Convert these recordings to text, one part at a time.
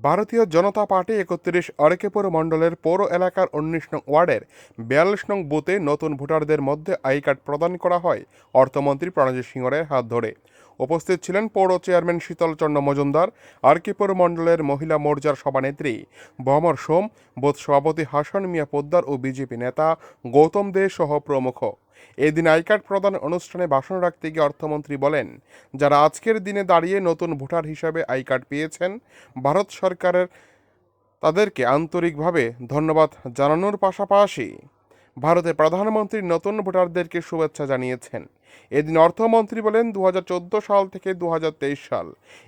ভারতীয় জনতা পার্টি ৩১ আরকেপুর মণ্ডলের পৌর এলাকার ১৯ নং ওয়ার্ডের ৪২ নং বুথে নতুন ভোটারদের মধ্যে আই কার্ড প্রদান করা হয় অর্থমন্ত্রী প্রণজিৎ সিংহের হাত ধরে। উপস্থিত ছিলেন পৌর চেয়ারম্যান শীতলচন্দ্র মজুমদার, আরকেপুর মণ্ডলের মহিলা মোর্চার সভানেত্রী ভমর সোম, বুথ সভাপতি হাসান মিয়া পোদ্দার ও বিজেপি নেতা গৌতম দে সহ প্রমুখ। এদিন আই কার্ড প্রদান অনুষ্ঠানে ভাষণ রাখতে গিয়ে অর্থমন্ত্রী বলেন, যারা আজকের দিনে দাঁড়িয়ে নতুন ভোটার হিসাবে আই কার্ড পেয়েছেন, ভারত সরকারের তাদেরকে আন্তরিকভাবে ধন্যবাদ জানানোর পাশাপাশি ভারতের প্রধানমন্ত্রী নতুন ভোটারদেরকে শুভেচ্ছা জানিয়েছেন। এদিন অর্থমন্ত্রী বলেন, ২০১৪ সাল থেকে ২০২৩ সাল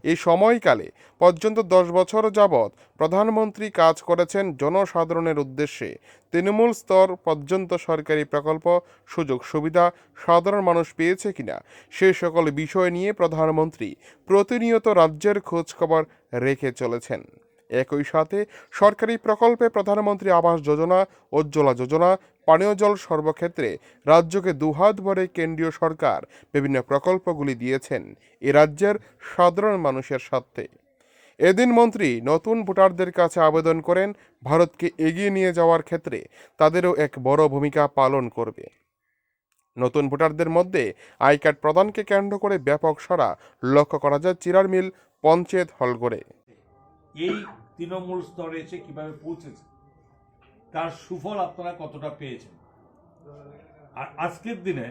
এই সময়কালে পর্যন্ত ১০ বছর যাবৎ প্রধানমন্ত্রী কাজ করেছেন জনসাধারণের উদ্দেশ্যে। তৃণমূল স্তর পর্যন্ত সরকারি প্রকল্প, সুযোগ সুবিধা সাধারণ মানুষ পেয়েছে কিনা সে সকল বিষয় নিয়ে প্রধানমন্ত্রী প্রতিনিয়ত রাজ্যের খোঁজখবর রেখে চলেছেন। একই সাথে সরকারি প্রকল্পে প্রধানমন্ত্রী আবাস যোজনা, উজ্জ্বলা যোজনা, পানীয় জল সর্বক্ষেত্রে রাজ্যকে দুহাত ভরে কেন্দ্রীয় সরকার বিভিন্ন প্রকল্পগুলি দিয়েছেন এ রাজ্যের সাধারণ মানুষের স্বার্থে। এদিন মন্ত্রী নতুন ভোটারদের কাছে আবেদন করেন, ভারতকে এগিয়ে নিয়ে যাওয়ার ক্ষেত্রে তাদেরও এক বড় ভূমিকা পালন করবে। নতুন ভোটারদের মধ্যে আই কার্ড প্রদানকে কেন্দ্র করে ব্যাপক সাড়া লক্ষ্য করা যায় চিরার মিল পঞ্চায়েত হলঘরে। এই তৃণমূল স্তরে এসে কিভাবে পৌঁছেছে, তার সুফল আপনারা কতটা পেয়েছেন। আর আজকের দিনে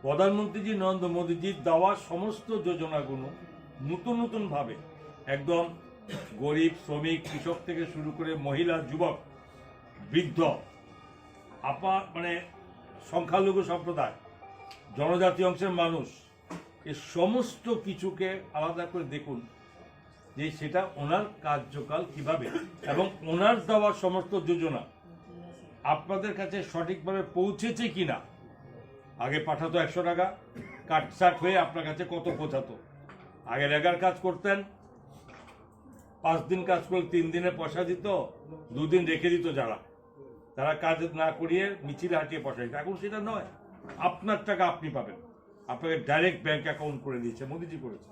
প্রধানমন্ত্রীজি নরেন্দ্র মোদীজির দেওয়া সমস্ত যোজনাগুলো নতুন ভাবে একদম গরিব, শ্রমিক, কৃষক থেকে শুরু করে মহিলা, যুবক, বৃদ্ধ, সংখ্যালঘু সম্প্রদায়, জনজাতি অংশের মানুষ, এই সমস্ত কিছুকে আলাদা করে দেখুন যে সেটা ওনার কার্যকাল কিভাবে এবং ওনার দেওয়ার সমস্ত যোজনা আপনাদের কাছে সঠিকভাবে পৌঁছেছে কিনা। আগে পাঠাতো ১০০ টাকা, কাটছাট হয়ে আপনার কাছে কত পৌঁছাতো। আগে রেগার কাজ করতেন, ৫ দিন কাজ করলে ৩ দিনে পয়সা দিত, ২ দিন রেখে দিত তারা কাজ না করিয়ে মিছিল হাঁটিয়ে পয়সা দিত। এখন সেটা নয়, আপনার টাকা আপনি পাবেন, আপনাকে ডাইরেক্ট ব্যাংক অ্যাকাউন্ট করে দিয়েছে, মোদিজি করেছে।